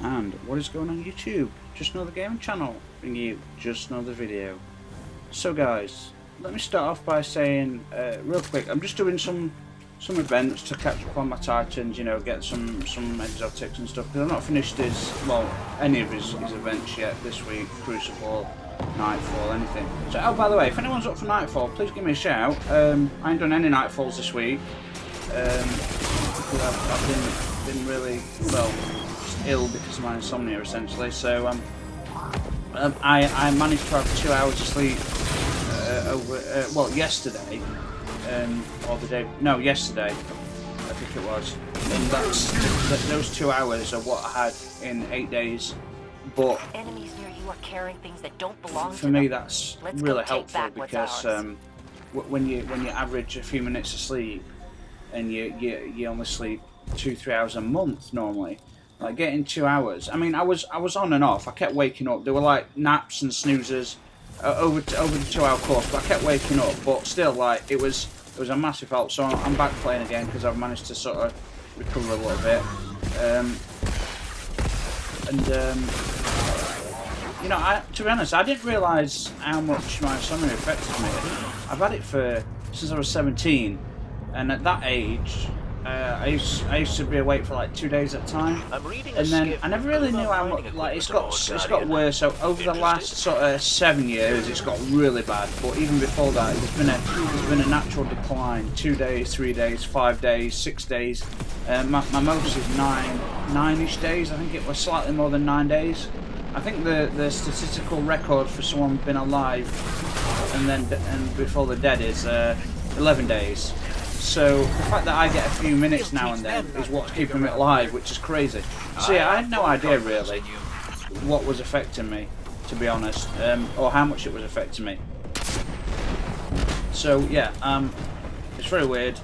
And what is going on YouTube? Just another gaming channel, bringing you just another video. So guys, let me start off by saying real quick, I'm just doing some events to catch up on my Titans, you know, get some exotics and stuff, because I've not finished any of his events yet this week, Crucible, Nightfall, anything. So, oh, by the way, if anyone's up for Nightfall, please give me a shout. I ain't done any Nightfalls this week, because I've been really, well, ill because of my insomnia essentially, so I managed to have 2 hours of sleep yesterday, or the day, no, yesterday I think it was, and those 2 hours are what I had in 8 days, but enemies near you are carrying things that don't belong for to me them. that's Let's really go take helpful back what's because ours. when you average a few minutes of sleep and you only sleep 2-3 hours a month normally, like getting 2 hours. I mean, I was on and off. I kept waking up. There were like naps and snoozers over the 2 hour course, but I kept waking up. But still, like it was a massive help. So I'm back playing again because I've managed to sort of recover a little bit. You know, to be honest, I didn't realise how much my insomnia affected me. I've had it since I was 17, and at that age, I used to be awake for like 2 days at a time, and then I never really knew how much. Like it's got worse. So over the last sort of 7 years, it's got really bad. But even before that, there's been a natural decline. 2 days, 3 days, 5 days, 6 days. My most is nine-ish days. I think it was slightly more than 9 days. I think the statistical record for someone being alive and before they're dead is 11 days. So the fact that I get a few minutes now and then is what's keeping me alive, which is crazy. So yeah, I had no idea really what was affecting me, to be honest, or how much it was affecting me. So yeah, it's very weird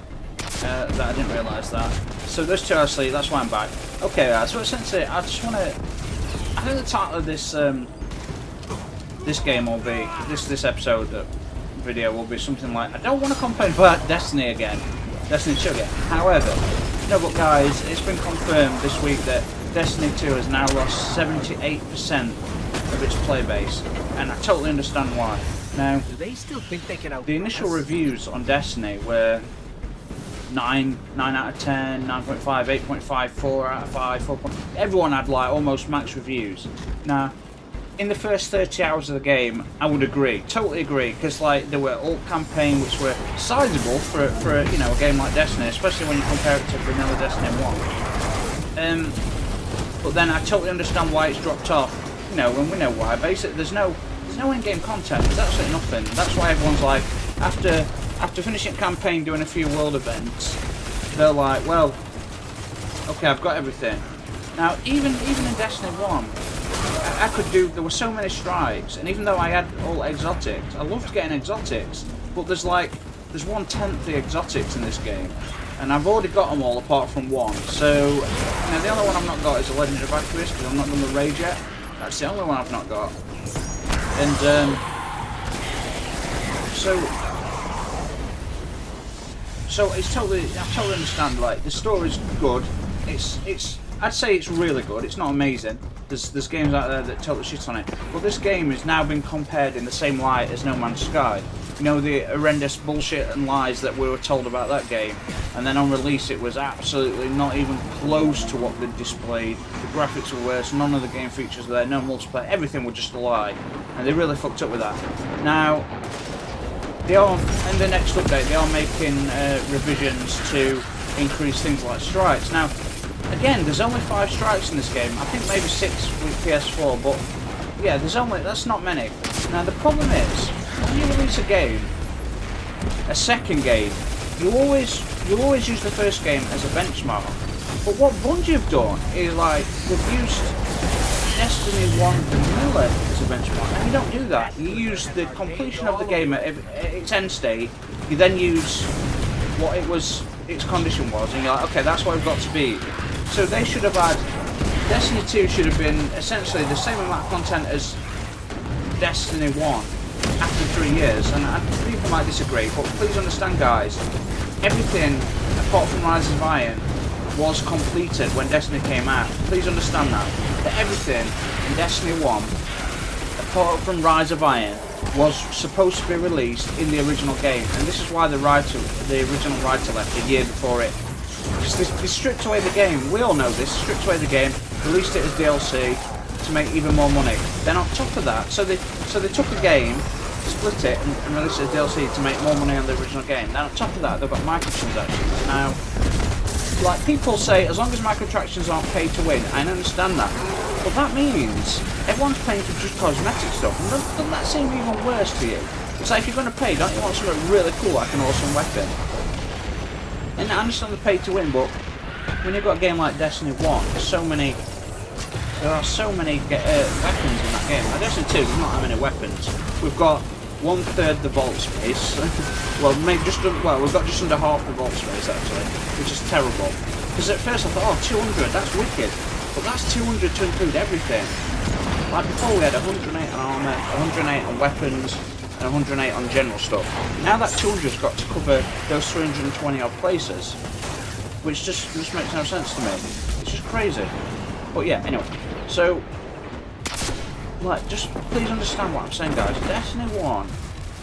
that I didn't realise that. So those 2 hours sleep, that's why I'm back. Okay, so essentially, I think the title of this game will be this episode video will be something like, I don't want to complain about Destiny 2 again. However, no, but guys, it's been confirmed this week that Destiny 2 has now lost 78% of its play base, and I totally understand why. Now, Do they still think they can the initial reviews on Destiny were 9 out of 10, 9.5, 8.5, 4 out of 5, 4. Everyone had like almost max reviews. Now, in the first 30 hours of the game, I would agree, totally agree, because like there were alt campaign which were sizable for you know, a game like Destiny, especially when you compare it to vanilla Destiny 1. But then I totally understand why it's dropped off. You know, and we know why. Basically, there's no in-game content. There's absolutely nothing. That's why everyone's like, after finishing campaign, doing a few world events, they're like, well, okay, I've got everything. Now, even in Destiny 1, I could do, there were so many strikes, and even though I had all exotics, I loved getting exotics, but there's 1/10 the exotics in this game, and I've already got them all apart from one. So, you know, the only one I've not got is a Legend of Arceus, because I've not done the raid yet. That's the only one I've not got. And, so it's I totally understand, like, the story's good, I'd say it's really good, it's not amazing. There's games out there that totally shit on it, but this game has now been compared in the same light as No Man's Sky. You know, the horrendous bullshit and lies that we were told about that game, and then on release it was absolutely not even close to what they displayed. The graphics were worse, none of the game features were there, no multiplayer, everything was just a lie, and they really fucked up with that. Now, they are, in the next update, they are making revisions to increase things like strikes. Now, again, there's only 5 strikes in this game. I think maybe 6 with PS4, but yeah, that's not many. Now the problem is, when you release a second game, you always use the first game as a benchmark. But what Bungie have done is like they've used Destiny 1 vanilla as a benchmark, and you don't do that. You use the completion of the game at its end state. You then use what its condition was, and you're like, okay, that's what we've got to beat. So they should have had, Destiny 2 should have been essentially the same amount of content as Destiny 1 after 3 years, and people might disagree, but please understand guys, everything apart from Rise of Iron was completed when Destiny came out. Please understand that. That everything in Destiny 1, apart from Rise of Iron, was supposed to be released in the original game. And this is why the original writer left a year before it. Because they stripped away the game. We all know this. Stripped away the game, released it as DLC to make even more money. Then on top of that, so they took a game, split it, and released it as DLC to make more money on the original game. Then on top of that, they've got microtransactions. Now, like people say, as long as microtransactions aren't pay to win, I understand that. But that means everyone's paying for just cosmetic stuff, and doesn't that seem even worse to you? It's like if you're going to pay, don't you want something really cool, like an awesome weapon? And I understand the pay to win, but when you've got a game like Destiny 1, there are so many weapons in that game. Like Destiny 2, there's not that many weapons. We've got 1/3 the vault space. We've got just under half the vault space actually, which is terrible. Because at first I thought, oh, 200, that's wicked. But that's 200 to include everything. Like before we had 108 on armour, 108 on weapons, and 108 on general stuff. Now that 200's got to cover those 320 odd places, which just makes no sense to me. It's just crazy. But yeah, anyway. So, like, just please understand what I'm saying, guys. Destiny 1,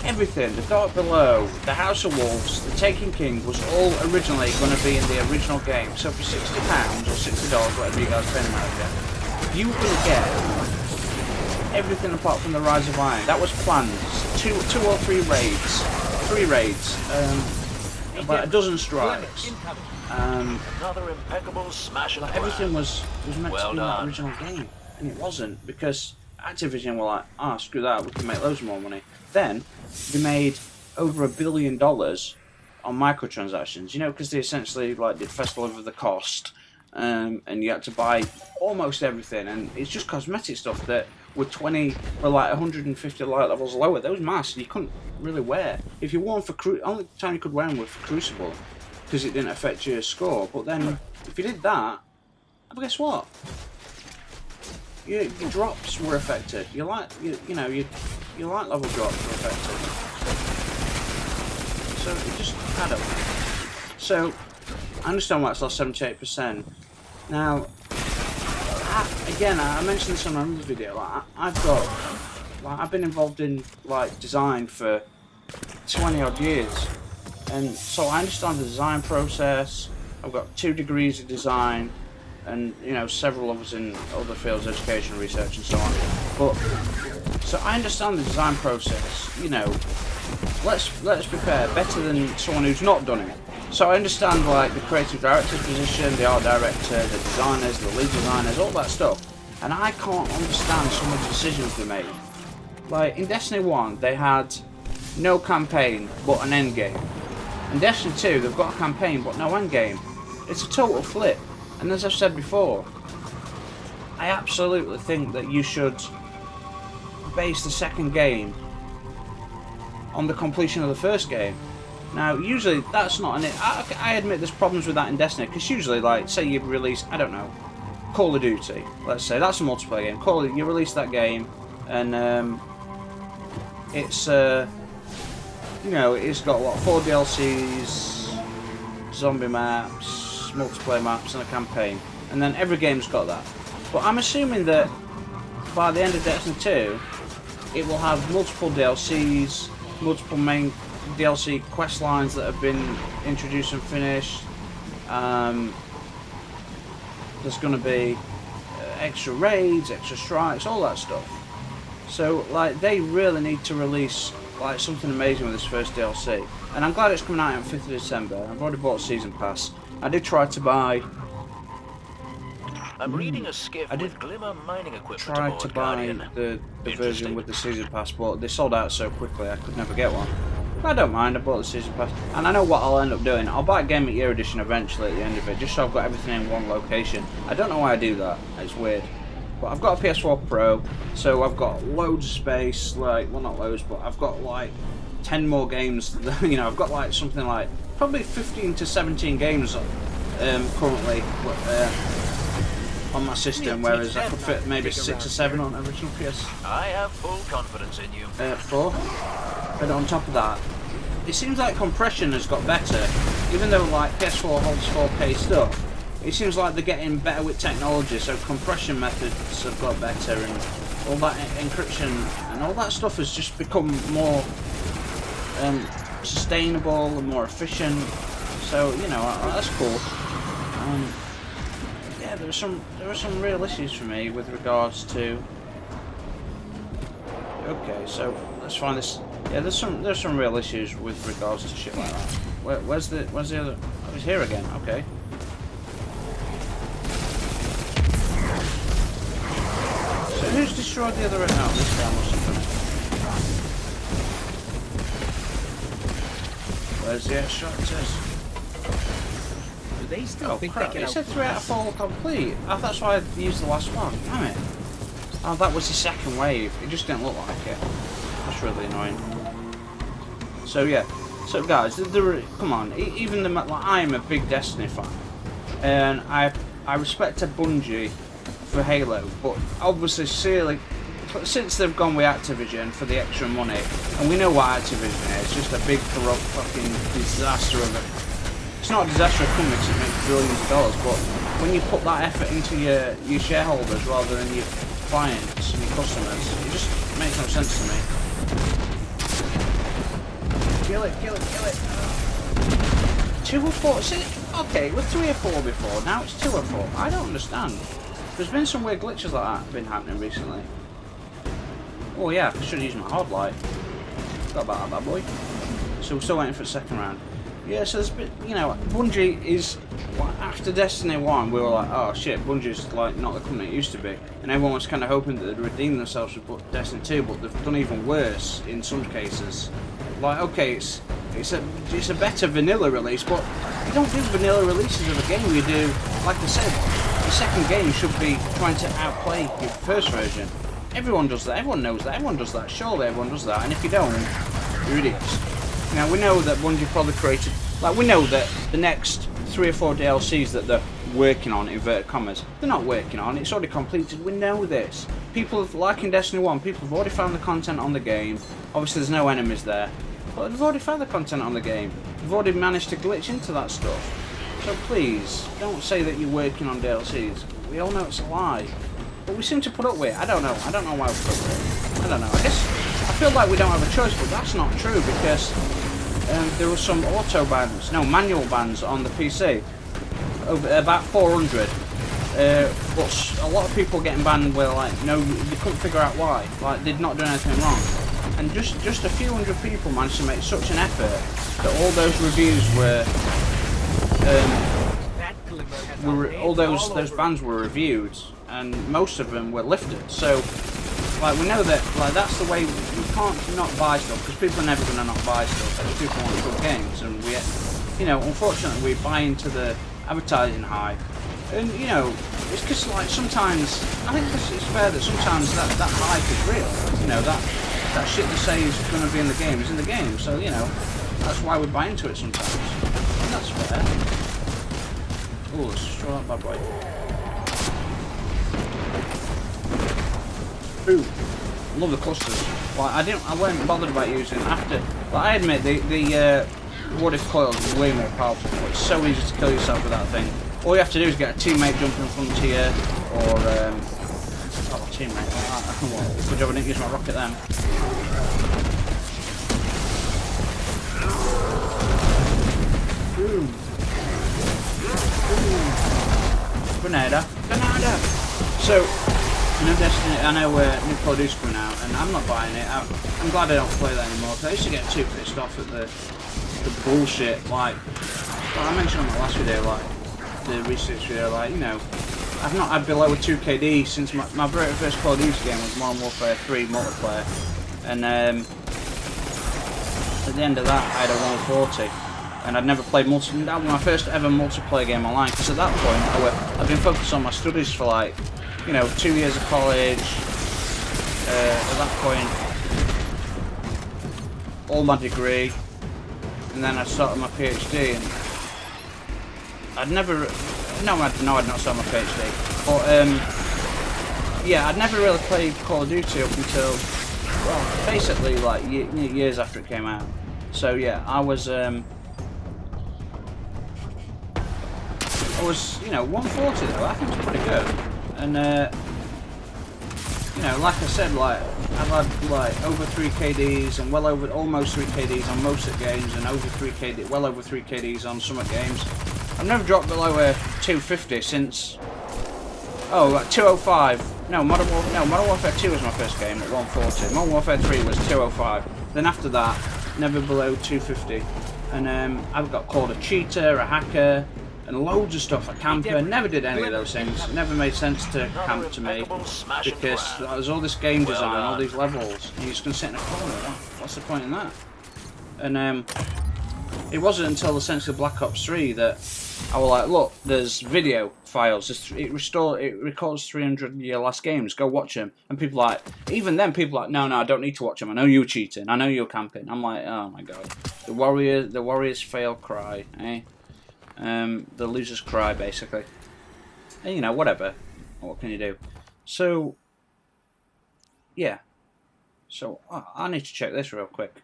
everything, the Dark Below, the House of Wolves, the Taken King was all originally going to be in the original game. So for £60 or $60, whatever you guys pay in America, you were going to get everything apart from the Rise of Iron. That was planned. Two or three raids. 3 raids. About a dozen strikes. Another impeccable smash and everything was meant well to be in that done. original game. And it wasn't, because Activision were like, ah, screw that, we can make loads more money. Then, they made over $1 billion on microtransactions, you know, because they essentially like did Festival of the Cost, and you had to buy almost everything, and it's just cosmetic stuff that were like 150 light levels lower. Those masks you couldn't really wear. If you wore them for only time you could wear them was for Crucible, because it didn't affect your score. But then, if you did that, guess what? Your drops were affected. Your light level drops were affected. So it just had up. So I understand why it's lost 78%. Now, I mentioned this on another video. I've been involved in like design for 20 odd years, and so I understand the design process. I've got 2 degrees of design, and you know, several of us in other fields, education, research, and so on. But so I understand the design process. You know, let's be fair, better than someone who's not done it. So I understand like the creative director's position, the art director, the designers, the lead designers, all that stuff. And I can't understand some of the decisions they made. Like in Destiny 1, they had no campaign but an end game. In Destiny 2, they've got a campaign but no end game. It's a total flip. And as I've said before, I absolutely think that you should base the second game on the completion of the first game. Now, usually that's not I admit there's problems with that in Destiny, because usually, like, say you've released, I don't know, Call of Duty, let's say, that's a multiplayer game. You release that game, and it's, you know, it's got, what, 4 DLCs, zombie maps, multiplayer maps, and a campaign. And then every game's got that. But I'm assuming that by the end of Destiny 2, it will have multiple DLCs, multiple main DLC quest lines that have been introduced and finished. There's going to be extra raids, extra strikes, all that stuff. So, like, they really need to release like something amazing with this first DLC. And I'm glad it's coming out on 5th of December. I've already bought a season pass. I did try to buy. I'm reading a skiff with Glimmer mining equipment Tried aboard, to buy Guardian. the version Interesting. with the season pass, but they sold out so quickly I could never get one. I don't mind, I bought the season pass. And I know what I'll end up doing. I'll buy a Game of Year edition eventually at the end of it, just so I've got everything in one location. I don't know why I do that, it's weird. But I've got a PS4 Pro, so I've got loads of space, like, well not loads, but I've got like 10 more games, you know, I've got like something like, probably 15 to 17 games currently on my system, whereas I could fit maybe 6 or 7 on original PS4. I have full confidence in you. But on top of that, it seems like compression has got better, even though like PS4 holds 4K stuff. it seems like they're getting better with technology, so compression methods have got better, and all that encryption and all that stuff has just become more sustainable and more efficient. So you know, that's cool. Yeah, there are some real issues for me with regards to. Okay, so let's find this. Yeah, there's some real issues with regards to shit like that. Where's the other? Oh, he's here again. Okay. So who's destroyed the other? No, this guy must have done it. Where's the extractors? Do they still think they can It said 3 out of 4 complete. Oh, that's why I used the last one. Damn it. Oh, that was the second wave. It just didn't look like it. That's really annoying. So yeah. So guys, come on. Even like, I am a big Destiny fan, and I respect Bungie for Halo, but obviously, since they've gone with Activision for the extra money, and we know what Activision is, just a big corrupt fucking disaster of it. It's not a disaster of company because it makes billions of dollars, but when you put that effort into your shareholders rather than your clients and your customers, it just makes no sense to me. Kill it, kill it, kill it. 2 or 4, see, okay, it was 3 or 4 before, now it's 2 or 4. I don't understand. There's been some weird glitches like that been happening recently. Oh yeah, I should have used my hard light. Forgot about that bad boy. So we're still waiting for the second round. Yeah, so there's been, you know, Bungie is, after Destiny 1, we were like, oh shit, Bungie's like not the company it used to be. And everyone was kind of hoping that they'd redeem themselves with Destiny 2, but they've done even worse in some cases. Like, okay, it's a better vanilla release, but you don't do vanilla releases of a game. You do, like I said, the second game should be trying to outplay your first version. Everyone does that, everyone knows that, everyone does that, surely everyone does that, and if you don't, you're idiots. Now, we know that Bungie probably created, like, we know that the next 3 or 4 DLCs that they're working on, inverted commas, they're not working on, it's already completed, we know this. People, like in Destiny 1, people have already found the content on the game, obviously there's no enemies there, but they've already found the content on the game, they've already managed to glitch into that stuff. So please, don't say that you're working on DLCs, we all know it's a lie. But we seem to put up with it, I don't know why we put up with it, I don't know, I feel like we don't have a choice, but that's not true because there were some manual bans on the PC, about 400, but a lot of people getting banned were like, no, they couldn't figure out why, like they'd not done anything wrong, and just a few hundred people managed to make such an effort that all those reviews all those bans were reviewed, and most of them were lifted. So, like, we know that, like, that's the way we can't not buy stuff because people are never going to not buy stuff because people want good games, and we, you know, unfortunately we buy into the advertising hype, and you know, it's because like sometimes I think it's fair that sometimes that hype is real. You know, that shit they say is going to be in the game is in the game. So you know, that's why we buy into it sometimes. And that's fair. Oh, let's throw that bad boy. Ooh, I love the clusters. Like I wasn't bothered about using it after. Like I admit the what if coil is way more powerful. It's so easy to kill yourself with that thing. All you have to do is get a teammate jumping in front of you, or oh, teammate. Good job I didn't use my rocket then. Boom. Grenada. So, I know New Call of Duty's coming out, and I'm not buying it. I'm glad I don't play that anymore, because I used to get too pissed off at the bullshit, like I mentioned on my last video, like, the research video, like, you know, I've not had below a 2 KD since my very first Call of Duty game was Modern Warfare 3 multiplayer, and at the end of that I had a 140. And I'd never played multiplayer. That was my first ever multiplayer game online. Because at that point, I've been focused on my studies for like, you know, 2 years of college. At that point, all my degree, and then I started my PhD. And I'd never, I'd not started my PhD. But yeah, I'd never really played Call of Duty up until, well, basically like years after it came out. So yeah, I was. I was, you know, 140 though. I think it's pretty good. And you know, like I said, like I've had like over 3 KDs and well over almost 3 KDs on most of the games, and over 3 KD, well over 3 KDs on some of the games. I've never dropped below a 250 since. Oh, like 205. No, Modern Warfare 2 was my first game at 140. Modern Warfare 3 was 205. Then after that, never below 250. And I've got called a cheater, a hacker, and loads of stuff. A camper. Never did any of those things. It never made sense to camp to me because there's all this game design, all these levels, and you're just gonna sit in a corner. What's the point in that? And it wasn't until essentially Black Ops 3 that I was like, look, there's video files. It records 300 of your last games. Go watch them. And people like, even then, people like, no, I don't need to watch them. I know you're cheating. I know you're camping. I'm like, oh my god, the warriors fail cry, eh? The losers cry basically. And, you know, whatever. What can you do? So, yeah. So I need to check this real quick.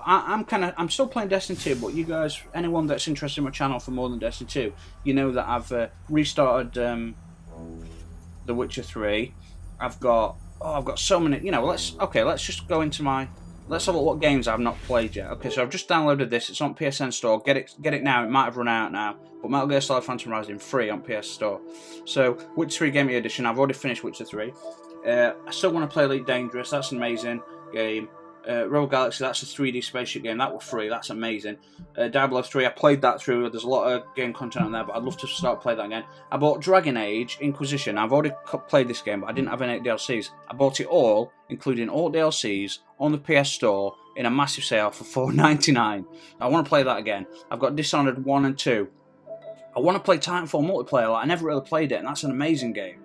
I'm still playing Destiny 2, but you guys, anyone that's interested in my channel for more than Destiny 2, you know that I've restarted The Witcher 3. I've got so many, you know, let's just go into let's have a look what games I've not played yet. Okay, so I've just downloaded this, it's on PSN Store, get it now, it might have run out now, but Metal Gear Solid Phantom Rising free on PS Store. So, Witcher 3 Gaming Edition, I've already finished Witcher 3. I still want to play Elite Dangerous, that's an amazing game. Rogue Galaxy, that's a 3D spaceship game, that was free, that's amazing. Diablo 3, I played that through, there's a lot of game content on there, but I'd love to start playing that again. I bought Dragon Age Inquisition, I've already played this game, but I didn't have any DLCs. I bought it all, including all DLCs, on the PS Store, in a massive sale for $4.99. I want to play that again. I've got Dishonored 1 and 2. I want to play Titanfall multiplayer, like, I never really played it, and that's an amazing game.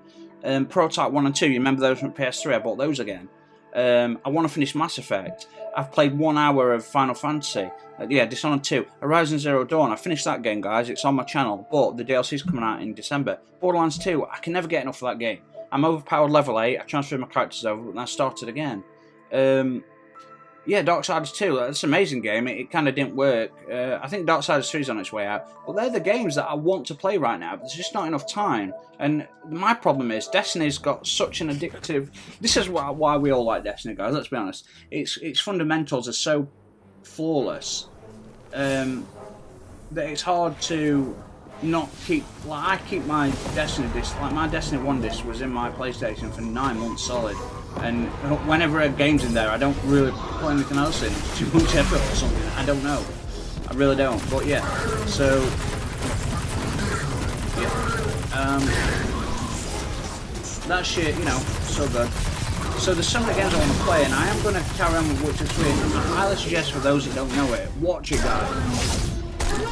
Prototype 1 and 2, you remember those from PS3, I bought those again. I want to finish Mass Effect. I've played 1 hour of Final Fantasy. Dishonored 2. Horizon Zero Dawn. I finished that game, guys. It's on my channel, but the DLC's coming out in December. Borderlands 2. I can never get enough of that game. I'm overpowered level 8. I transferred my characters over, and I started again. Darksiders 2. That's an amazing game. It kind of didn't work. I think Darksiders 3 is on its way out. But they're the games that I want to play right now. But there's just not enough time. And my problem is Destiny's got such an addictive. This is why we all like Destiny, guys. Let's be honest. Its fundamentals are so flawless that it's hard to not keep. Like I keep my Destiny disc. Like my Destiny 1 disc was in my PlayStation for 9 months solid. And whenever a game's in there, I don't really put anything else in. It's too much effort or something. I don't know. I really don't. But yeah. So that shit, you know, so good. So there's so many games I want to play, and I am going to carry on with Witcher 3. I highly suggest for those that don't know it, watch it, guys.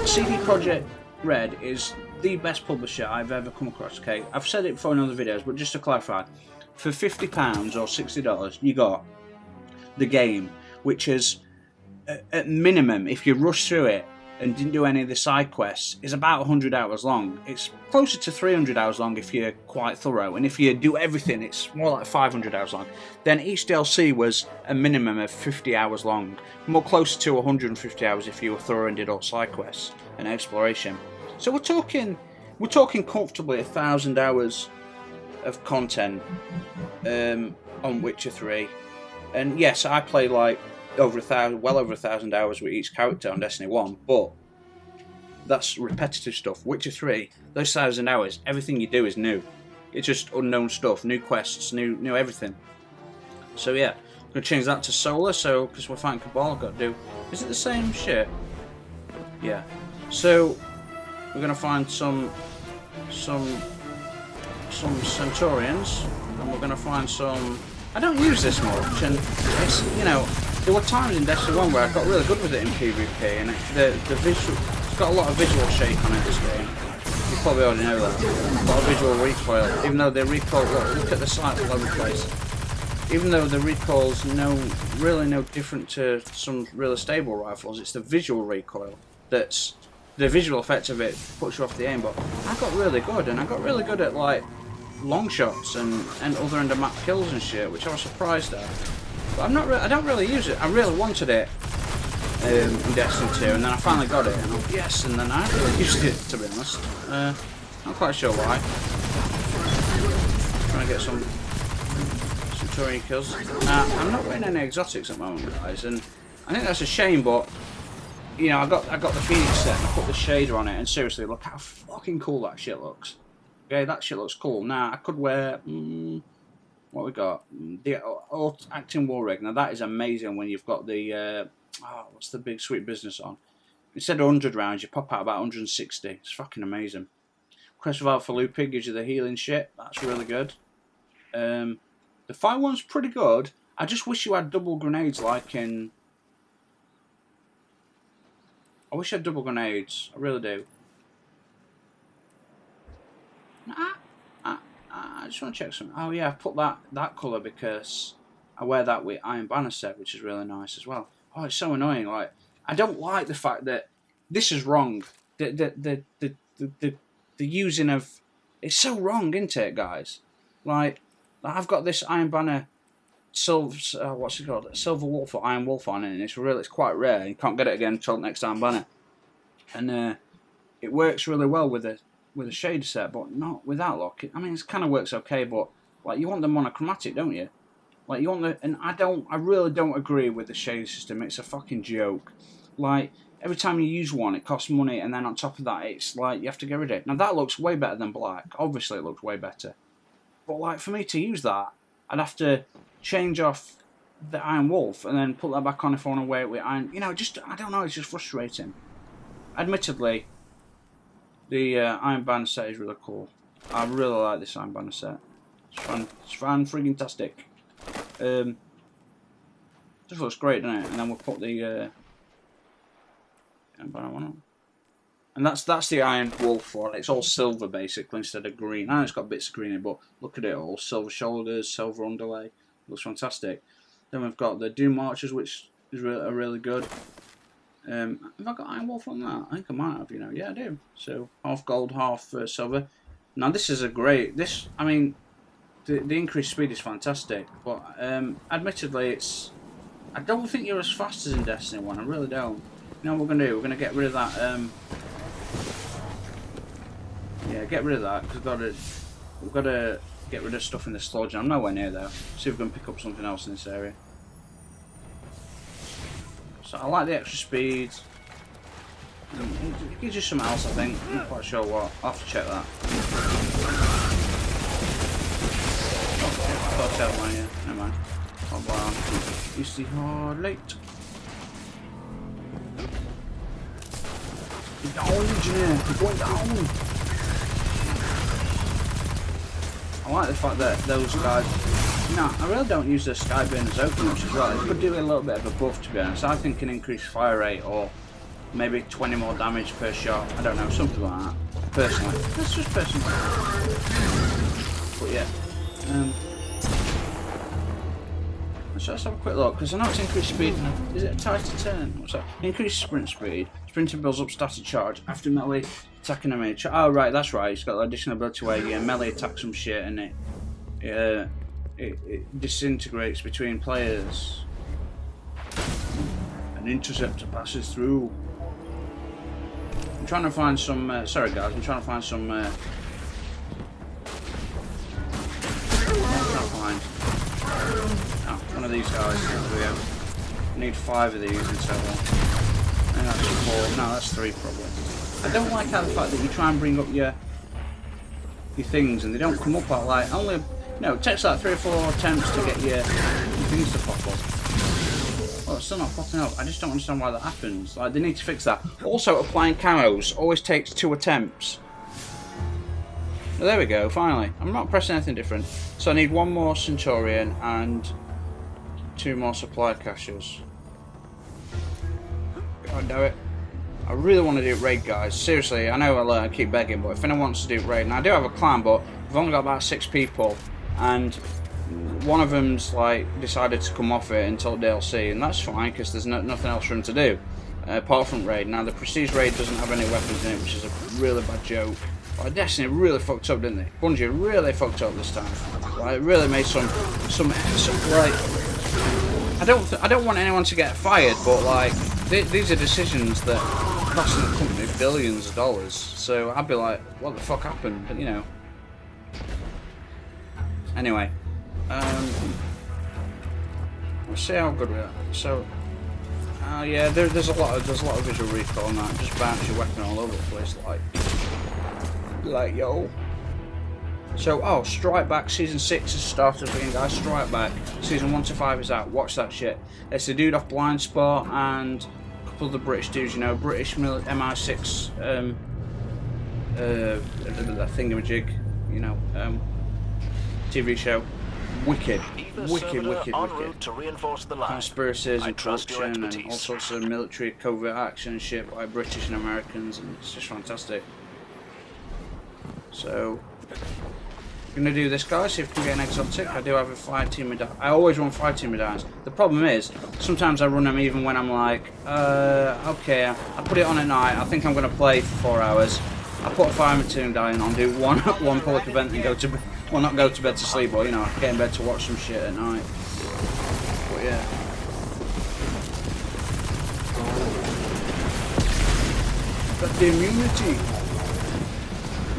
CD Projekt Red is the best publisher I've ever come across. Okay, I've said it before in other videos, but just to clarify. For £50 or $60, you got the game, which is, at minimum, if you rush through it and didn't do any of the side quests, is about 100 hours long. It's closer to 300 hours long if you're quite thorough, and if you do everything, it's more like 500 hours long. Then each DLC was a minimum of 50 hours long, more closer to 150 hours if you were thorough and did all side quests and exploration. So we're talking comfortably 1,000 hours of content on Witcher 3, and yes, I play like well over 1,000 hours with each character on Destiny 1, but that's repetitive stuff. Witcher 3, those 1,000 hours, everything you do is new. It's just unknown stuff, new quests, new everything. So yeah, I'm gonna change that to Solar. So because we're fighting Cabal, I've got to do. Is it the same shit? Yeah. So we're gonna find some Centaurians, and we're going to find some. I don't use this much, and it's, you know, there were times in Destiny 1 where I got really good with it in PvP, and the visual, it's got a lot of visual shake on it, this game. You probably already know that. A lot of visual recoil, even though the recoil, look at the sight all over the place. Even though the recoil's really no different to some really stable rifles, it's the visual recoil that's. The visual effect of it puts you off the aim, but I got really good, and I got really good at like long shots and other end of map kills and shit, which I was surprised at. But I don't really use it. I really wanted it in Destiny 2, and then I finally got it, and I'm like, yes, and then I really used it, to be honest. Not quite sure why. Trying to get some Centurion kills. I'm not wearing any exotics at the moment, guys, and I think that's a shame, but you know, I got the Phoenix set and I put the shader on it, and seriously, look how fucking cool that shit looks. Okay, that shit looks cool. Now I could wear what we got, the Acting War Rig. Now that is amazing when you've got the what's the big sweet business on. Instead of 100 rounds, you pop out about 160. It's fucking amazing. Quest of Alpha Lupi gives you the healing shit. That's really good. The fire one's pretty good. I just wish you had double grenades like in. I wish I had double grenades. I really do. I just want to check something. Oh yeah, I've put that colour because I wear that with Iron Banner set, which is really nice as well. Oh, it's so annoying. Like, I don't like the fact that this is wrong. The using of it's so wrong, isn't it, guys? Like I've got this Iron Banner silver, what's it called? Silver Wolf or Iron Wolf on it, and it's quite rare. You can't get it again until next Iron Banner, and it works really well with a shader set, but not without lock. I mean, it kind of works okay, but like you want the monochromatic, don't you? Like you want the, and I really don't agree with the shader system. It's a fucking joke. Like every time you use one, it costs money, and then on top of that, it's like you have to get rid of it. Now that looks way better than black. Obviously, it looks way better. But like for me to use that, I'd have to change off the Iron Wolf and then put that back on if I want to wear it with Iron. You know, just I don't know. It's just frustrating. Admittedly, the Iron Banner set is really cool. I really like this Iron Banner set. It's fun. It's fan friggin' tastic. Just looks great, doesn't it? And then we'll put the Iron Banner one on. And that's the Iron Wolf one. It's all silver basically instead of green. I know it's got bits of green in it, but look at it all. Silver shoulders, silver underlay. Looks fantastic. Then we've got the Doom Archers, which is really good. Have I got Iron Wolf on that? I think I might have, you know. Yeah, I do. So half gold, half silver. Now this is a great. I mean, the increased speed is fantastic, but admittedly, I don't think you're as fast as in Destiny 1. I really don't. You know what we're gonna do? We're gonna get rid of that. Yeah, get rid of that because we've got to get rid of stuff in the sludge. I'm nowhere near there. See if we can pick up something else in this area. So I like the extra speed. It gives you something else, I think. I'm not quite sure what. I'll have to check that. Oh, I thought I said mine, yeah. Never mind. Oh, wow. You see hard late. You're down, engineer. You're going down. I like the fact that those guys. No, I really don't use the Skyburners open much as well. It could do a little bit of a buff, to be honest. I think an increased fire rate or maybe 20 more damage per shot. I don't know, something like that. Personally. That's just personal. But yeah. So let's have a quick look, because I know it's increased speed. Is it a tighter turn? What's that? Increased sprint speed. Sprinting builds up static charge after melee attacking a mage. Oh, right, that's right. It's got the additional ability where you melee attack some shit and it disintegrates between players. An interceptor passes through. I'm trying to find some. Sorry, guys. I'm trying to find some. What am I trying to find? Oh, one of these guys. There we go. I need 5 of these in total. And that's 4. No, that's 3 probably. I don't like how the fact that you try and bring up your things and they don't come up like only. No, it takes like 3 or 4 attempts to get your things to pop up. Well, it's still not popping up. I just don't understand why that happens. Like, they need to fix that. Also, applying camos always takes 2 attempts. Well, there we go, finally. I'm not pressing anything different. So I need 1 more Centurion and 2 more supply caches. God damn it. I really want to do raid, guys. Seriously, I know I'll keep begging, but if anyone wants to do raid, and I do have a clan, but we've only got about 6 people, and one of them's like decided to come off it until DLC, and that's fine because there's nothing else for him to do apart from raid. Now the prestige raid doesn't have any weapons in it, which is a really bad joke. But Destiny really fucked up, didn't they? Bungie really fucked up this time. Like, it really made some like. I don't want anyone to get fired, but like these are decisions that cost the company billions of dollars. So I'd be like, what the fuck happened? But, you know. Anyway, we'll see how good we are. So, yeah, there's a lot of visual recall on that. Just bounce your weapon all over the place, like yo. So, oh, Strike Back Season 6 has started again, guys. Strike Back Season 1 to 5 is out. Watch that shit. It's the dude off Blind Spot and a couple of the British dudes, you know, British MI6 thingamajig, you know, TV show. Wicked. To reinforce the line. Conspiracies and trust your corruption and expertise. all sorts of military covert action and shit by British and Americans, and it's just fantastic. So, I'm gonna do this, guys, see if we can get an exotic. I do have a 5-team medallion. I always run 5-team medallions. The problem is, sometimes I run them even when I'm like, okay, I put it on at night, I think I'm gonna play for 4 hours. I put a 5-team medallion on, do one public event and go to bed. Well, not go to bed to sleep, but, you know, get in bed to watch some shit at night. But, yeah. Got the immunity.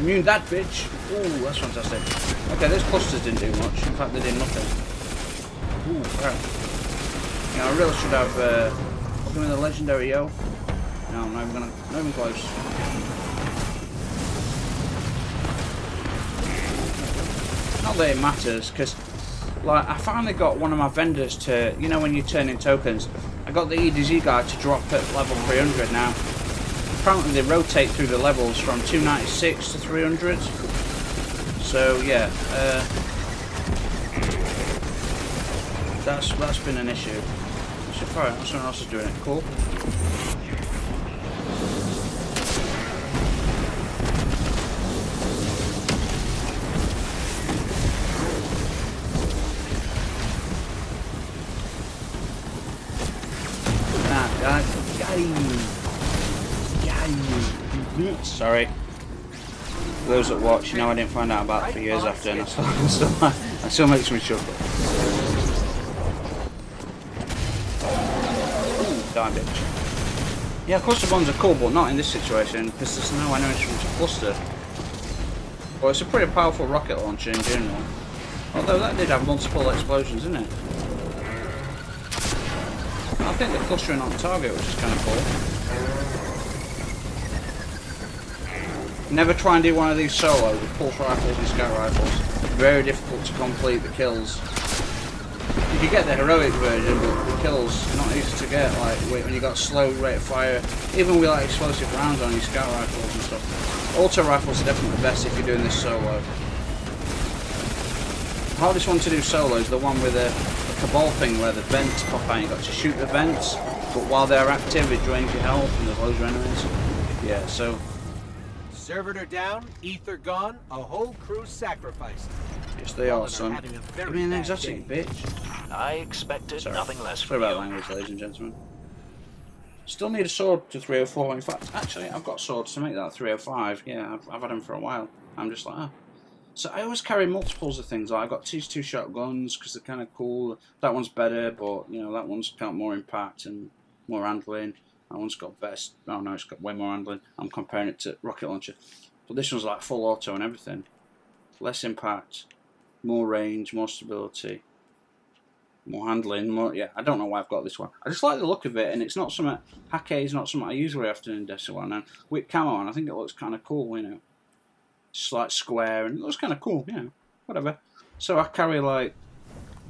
Immune that bitch. Ooh, that's fantastic. Okay, those clusters didn't do much. In fact, they did nothing. Ooh, crap. Yeah, I really should have, looking at the legendary yo. No, I'm not even close. Not that it matters, because like I finally got one of my vendors to, you know, when you turn in tokens, I got the EDZ guy to drop at level 300 now. Apparently they rotate through the levels from 296 to 300. So yeah, that's been an issue. So far, someone else is doing it. Cool. Sorry. Those that watch, you know, I didn't find out about it for years after, and it still makes me chuckle. Die, bitch. Yeah, cluster bombs are cool, but not in this situation, because there's no enemies from to cluster. Well, it's a pretty powerful rocket launcher in general. Although that did have multiple explosions, didn't it? I think they're clustering on target, which is kind of cool. Never try and do one of these solo with pulse rifles and scout rifles. Very difficult to complete the kills. You can get the heroic version, but the kills are not easy to get. Like when you got slow rate of fire, even with like explosive rounds on your scout rifles and stuff. Auto rifles are definitely best if you're doing this solo. The hardest one to do solo is the one with a cabal thing where the vents pop out. You got to shoot the vents, but while they're active, it drains your health and there's loads of enemies. Yeah, so. Servitor down, ether gone, a whole crew sacrificed. Yes, they are, son. Give me an exotic, bitch. I expected nothing less Sorry from about you. language, ladies and gentlemen. Still need a sword to 304. In fact, actually, I've got swords to make that 305. Yeah, I've had them for a while. I'm just like, So I always carry multiples of things. Like I've got these 2 shotguns because they're kind of cool. That one's better, but you know that one's got more impact and more handling. That one's got best. Oh no, it's got way more handling. I'm comparing it to rocket launcher, but this one's like full auto and everything. Less impact, more range, more stability, more handling. More, yeah, I don't know why I've got this one. I just like the look of it, and it's not something. Hake is not something I usually have to in Destiny 1. And with camo on, I think it looks kind of cool. You know, it's like square and it looks kind of cool. You know, whatever. So I carry like.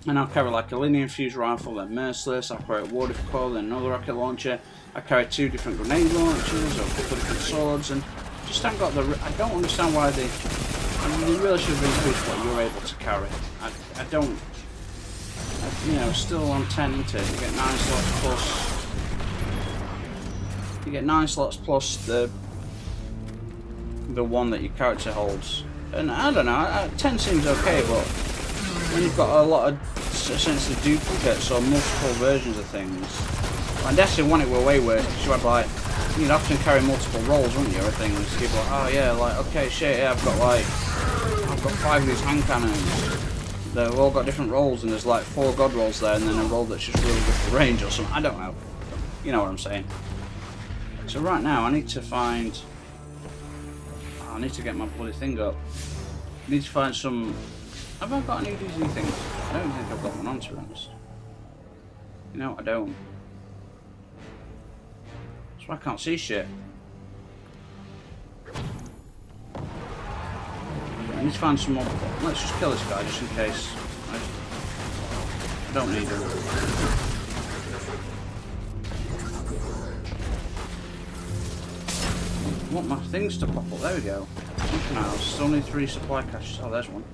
And I'll carry like a linear fuse rifle, then merciless, I'll carry a water coil, then another rocket launcher. I carry 2 different grenade launchers, or a couple of different swords, and just haven't got the. I don't understand why they. I mean, you really should have increased what you're able to carry. I don't. You know, still on 10 into it. You get 9 slots plus. You get 9 slots plus the one that your character holds, and I don't know. 10 seems okay, but. When you've got a lot of essentially duplicates or multiple versions of things. And Destiny 1 it were way worse because you had like, you'd often carry multiple roles, wouldn't you, or things. You'd be like, oh yeah, like, okay, shit, yeah, I've got 5 of these hand cannons. They've all got different roles and there's like 4 god rolls there and then a role that's just really good for range or something. I don't know. You know what I'm saying. So right now I need to find... I need to get my bloody thing up. I need to find some... Have I got any DZ things? I don't think I've got one on, to be honest. You know, I don't. So I can't see shit. I need to find some more... Let's just kill this guy just in case. I don't need him. I want my things to pop up. There we go. Something else. Still need 3 supply caches. Oh, there's one.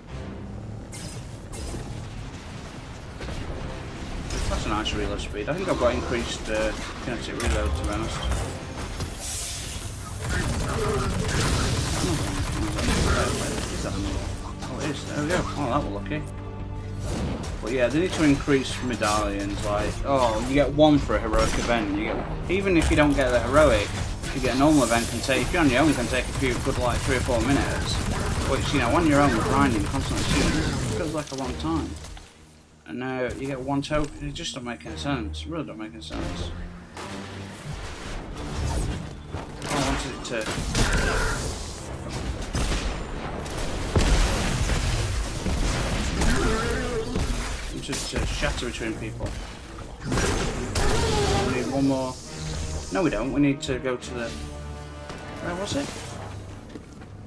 That's a nice reload speed. I think I've got increased kinetic reload, to be honest. Is that another one? Oh, it is. There we go. Oh, that was lucky. But yeah, they need to increase medallions. Like, oh, you get 1 for a heroic event. You get, even if you don't get the heroic, if you get a normal event, can take, if you're on your own, can take a few good, like 3 or 4 minutes. Which, you know, on your own, grinding, constantly shooting, it feels like a long time. And now you get 1 token. It just don't make any sense. It really don't make any sense. I wanted it to. Just to shatter between people. We need 1 more. No, we don't. We need to go to the. Where was it?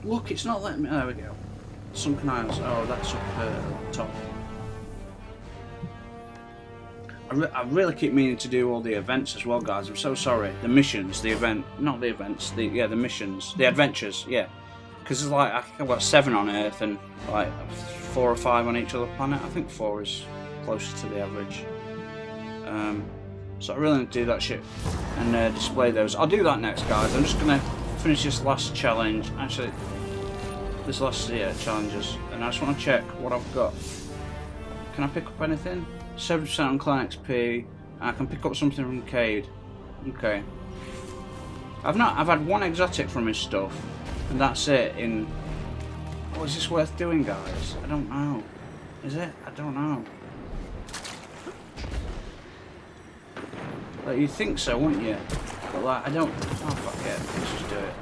Look, it's not letting me. Oh, there we go. Sunken Isles. Oh, that's up top. I really keep meaning to do all the events as well, guys. I'm so sorry. The missions, the event, not the events. The missions, the adventures. Yeah, because it's like I think I've got 7 on Earth and like 4 or 5 on each other planet. I think 4 is closer to the average. So I really need to do that shit and display those. I'll do that next, guys. I'm just gonna finish this last challenge. Actually, this last challenges, and I just want to check what I've got. Can I pick up anything? 7% on Clan XP. I can pick up something from Cade. Okay. I've had 1 exotic from his stuff, and that's it. In. Oh, is this worth doing, guys? I don't know. Is it? I don't know. Like, you'd think so, wouldn't you? But like, I don't. Oh fuck it. Let's just do it.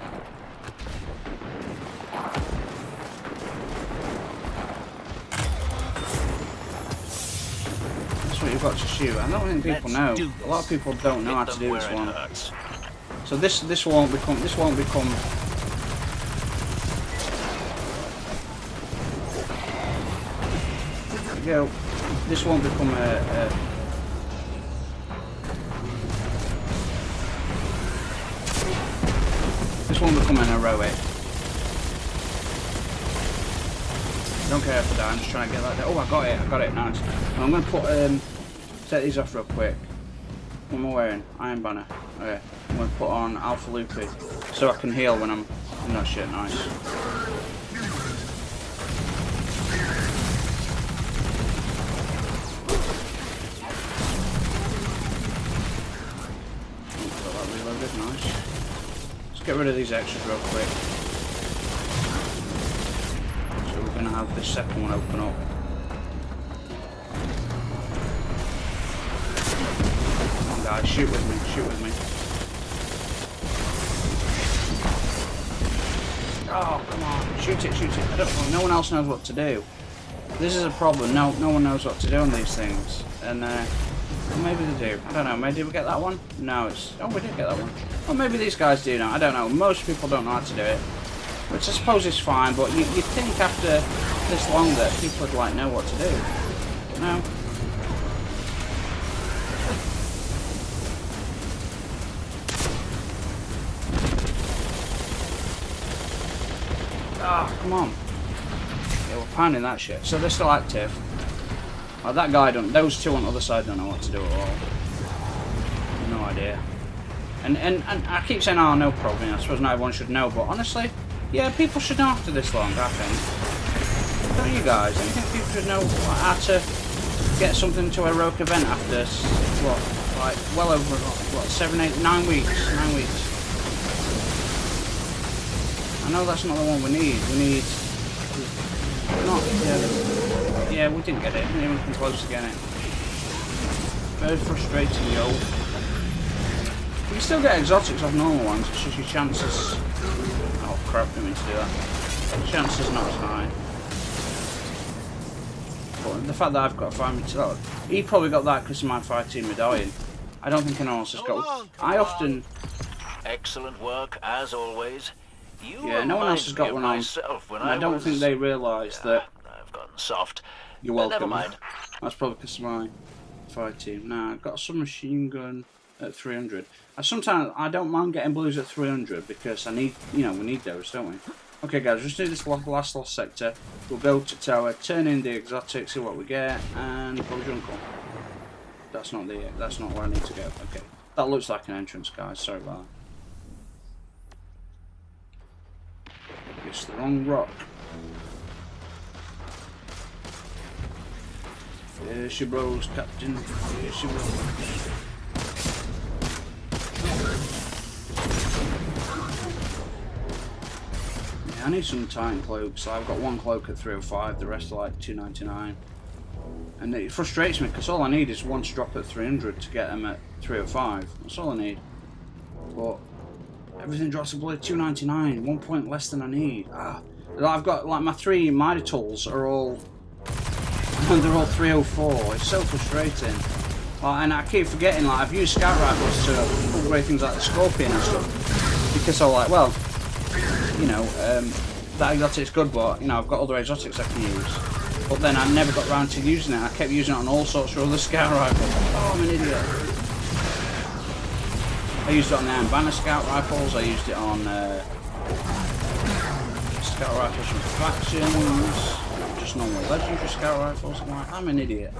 That's what you've got to shoot. I don't think people know. A lot of people don't know how to do this one. So this won't become. There we go. This won't become a this won't become an heroic. I don't care if I die, I'm just trying to get that there. Oh, I got it, nice. And I'm going to put, set these off real quick. What am I wearing? Iron Banner. Okay, I'm going to put on Alpha Loopy, so I can heal when I'm in that shit, nice. Got that reloaded, nice. Let's get rid of these extras real quick. So we're going to have this second one open up. Come on guys, shoot with me, shoot with me. Oh, come on, shoot it, shoot it. I don't know, no one else knows what to do. This is a problem, no one knows what to do on these things. And maybe they do, I don't know, maybe did we get that one? No, it's, oh we did get that one. Well, maybe these guys do now, I don't know, most people don't know how to do it. Which I suppose is fine, but you'd think after this long that people would like know what to do. No? Ah, oh, come on. Yeah, we're pounding that shit. So they're still active. Oh, that guy don't, those 2 on the other side don't know what to do at all. No idea. And I keep saying, oh, no problem, I suppose not everyone should know, but honestly, yeah, people should know after this long, I think. Don't you guys? Do you think people should know how to get something to a heroic event after, what, like, well over, what, 7, 8, 9 weeks? 9 weeks. I know that's not the one we need. We need... Not... Yeah, we didn't get it. We didn't even come close to getting it. Very frustrating, yo. can still get exotics off normal ones, it's just your chances... Oh crap, didn't mean to do that. Chances not as high. But the fact that I've got a 5 he probably got that because of my 5-team medallion. I don't think anyone else has got... I often... Excellent work, as always. Yeah, no one else has got one on. I don't think they realise that... I've gotten soft. You're welcome. Never mind. That's probably because of my 5-team. Now, I've got a submachine gun at 300. Sometimes I don't mind getting blues at 300 because I need, we need those, don't we? Okay, guys, just do this last sector. We'll go to tower, turn in the exotic, see what we get, and go jungle. That's not where I need to go. Okay, that looks like an entrance, guys. Sorry about that. It's the wrong rock. Here she blows, Captain. Here she blows. Yeah, I need some Titan cloaks. I've got one cloak at 305, the rest are like 299. And it frustrates me because all I need is one drop at 300 to get them at 305. That's all I need. But everything drops to below 299, 1 point less than I need. I've got like my 3 Mighty tools are all... they're all 304. It's so frustrating. And I keep forgetting, like, I've used scout rifles to upgrade things like the Scorpion and stuff. Because I'm like, well, that exotic's good, but, I've got other exotics I can use. But then I never got around to using it. I kept using it on all sorts of other scout rifles. Oh, I'm an idiot. I used it on the Iron Banner scout rifles. I used it on scout rifles from factions. Just normal legendary scout rifles. I'm like, I'm an idiot.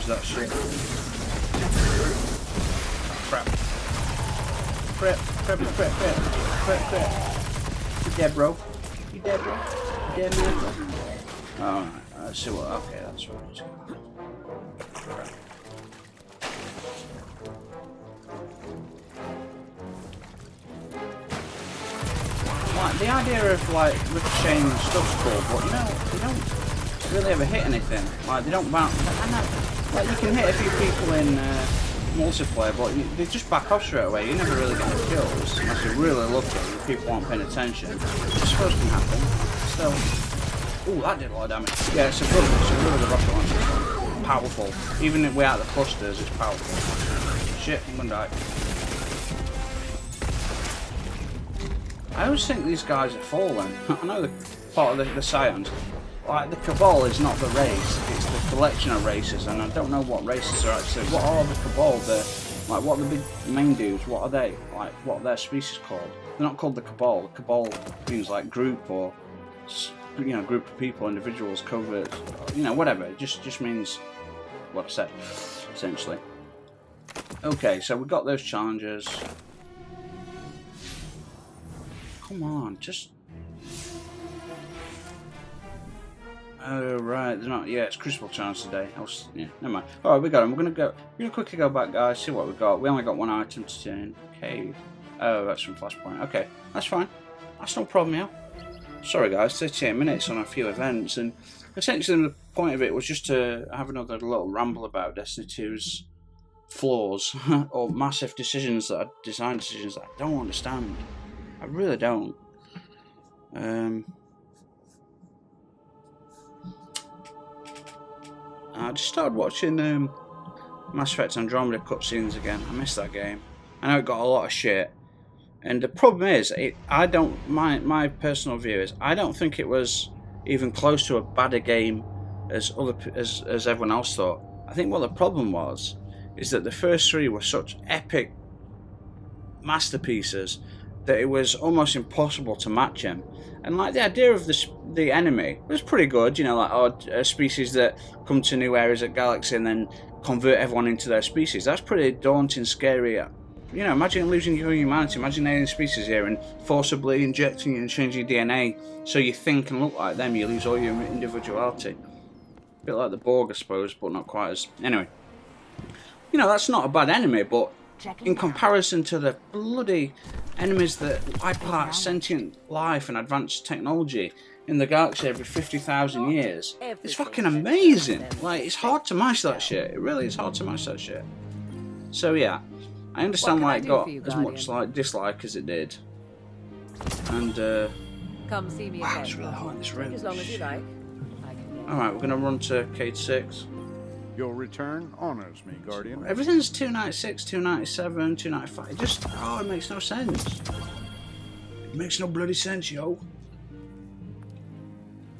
That shit. Crap. Crap. You dead, bro? You dead, bro? You dead, man, bro? Alright, let's see what. Okay, that's right. Crap. Like, the idea of, like, ricocheting stuff's cool, but you don't really ever hit anything. Like, they don't bounce. Like, you can hit a few people in multiplayer, but they just back off straight away. You never really get any kills unless you're really lucky and people aren't paying attention. I suppose can happen. Still, ooh, that did a lot of damage. Yeah, it's a really good rocket launcher. Powerful. Even if we're out of the clusters, it's powerful. Shit, I'm gonna die. I always think these guys are fallen. I know they're part of the Scions. Like, the Cabal is not the race, it's the collection of races, and I don't know what races are actually. What are the Cabal? Like, what are the big main dudes? What are they? Like, what are their species called? They're not called the Cabal. The Cabal means, like, group or, group of people, individuals, covert, whatever. It just means what I said, essentially. Okay, so we got those challenges. Come on, just... Oh right, there's not. Yeah, it's Crucible challenge today. Yeah, never mind. All right, we got them. We're gonna quickly go back, guys. See what we got. We only got one item to turn. Cave. Oh, that's from Flashpoint. Okay, that's fine. That's no problem, yeah. Sorry, guys. 38 minutes on a few events, and essentially the point of it was just to have another little ramble about Destiny 2's flaws or massive design decisions that I don't understand. I really don't. I just started watching Mass Effect Andromeda cutscenes again. I missed that game. I know it got a lot of shit, and the problem is, my personal view is, I don't think it was even close to a badder game as everyone else thought. I think what the problem was is that the first 3 were such epic masterpieces that it was almost impossible to match him. And like, the idea of the enemy was pretty good, like a species that come to new areas of galaxy and then convert everyone into their species. That's pretty daunting, scary. Imagine losing your humanity, imagine alien species here and forcibly injecting you and changing your DNA so you think and look like them, you lose all your individuality. A bit like the Borg, I suppose, but not quite as... Anyway. That's not a bad enemy, but in comparison to the bloody enemies that wipe out sentient life and advanced technology in the galaxy every 50,000 years. It's fucking amazing. Like, it's hard to match that shit. It really is hard to match that shit. So yeah, I understand why it got as much like dislike as it did. And Come see me wow, again. it's really hot in this room. As long as you like. I can Alright, we're gonna run to Cade 6. Your return honors me, Guardian. Everything's 296, 297, 295. It just, oh, it makes no sense. It makes no bloody sense, yo.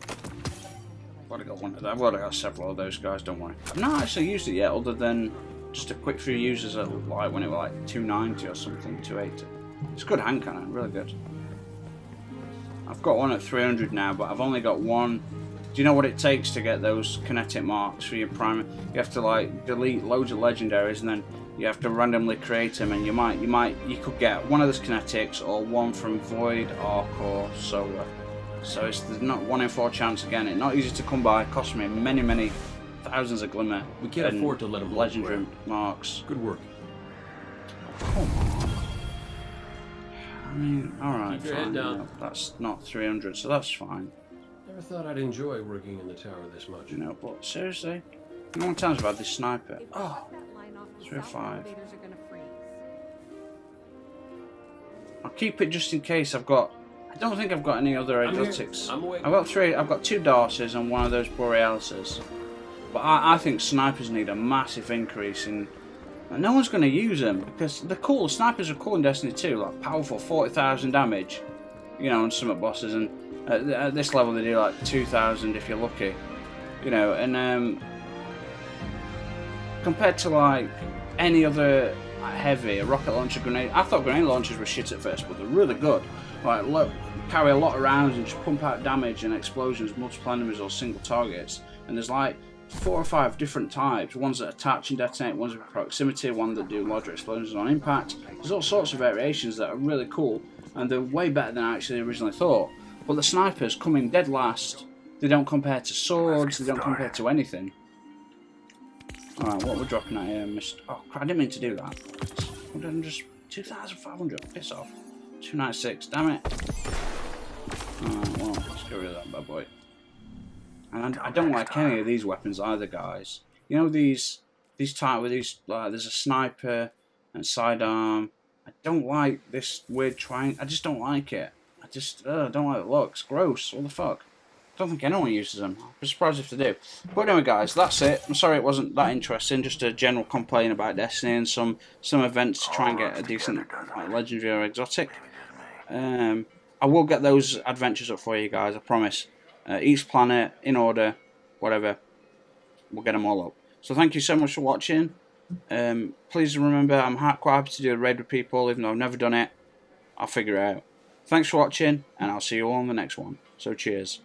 I've already got one of them. I've already got several of those guys, don't worry. I've not actually used it yet, other than just a quick few uses at like when it was like 290 or something, 280. It's a good hand cannon, really good. I've got one at 300 now, but I've only got one. Do you know what it takes to get those kinetic marks for your primer? You have to like delete loads of legendaries, and then you have to randomly create them, and you could get one of those kinetics or one from Void, Arc, or Solar. So there's not 1 in 4 chance again. It's not easy to come by. It cost me many thousands of glimmer. We can't and afford to let him legendary marks. Good work. Come on. I mean, alright, Keep your head fine. down. You know, that's not 300, so that's fine. Never thought I'd enjoy working in the tower this much. You know, but seriously, how many times have I had this sniper? Oh, 3 or 5. I'll keep it just in case I've got. I don't think I've got any other I'm here. exotics. I'm awake. I've got 3. I've got 2 Darcies and one of those Borealises. But I think snipers need a massive increase in. And no one's going to use them because they're cool. Snipers are cool in Destiny 2, like powerful 40,000 damage. You know, on some bosses, and at this level they do like 2,000 if you're lucky. You know, and compared to like any other heavy, a rocket launcher, grenade. I thought grenade launchers were shit at first, but they're really good. Like, look, carry a lot of rounds and just pump out damage and explosions, multiple enemies or single targets. And there's like 4 or 5 different types. Ones that attach and detonate, ones with proximity, one that do larger explosions on impact. There's all sorts of variations that are really cool, and they're way better than I actually originally thought. But the snipers come in dead last. They don't compare to swords. They don't compare to anything. Alright, what we're dropping at here, Mr. Oh, crap, I didn't mean to do that. I'm just 2,500. Piss off. 296. Damn it. Alright, well, let's get rid of that bad boy. And I don't like any of these weapons either, guys. You know these type with these. There's a sniper and sidearm. I don't like this weird triangle. I just don't like it. I just don't like the looks. Gross. What the fuck? I don't think anyone uses them. I'm surprised if they do. But anyway, guys, that's it. I'm sorry it wasn't that interesting. Just a general complaint about Destiny and some events to try and get a decent like, legendary or exotic. I will get those adventures up for you guys. I promise. Each planet in order, whatever. We'll get them all up. So thank you so much for watching. Please remember, I'm quite happy to do a raid with people, even though I've never done it. I'll figure it out. Thanks for watching, and I'll see you all on the next one. So cheers.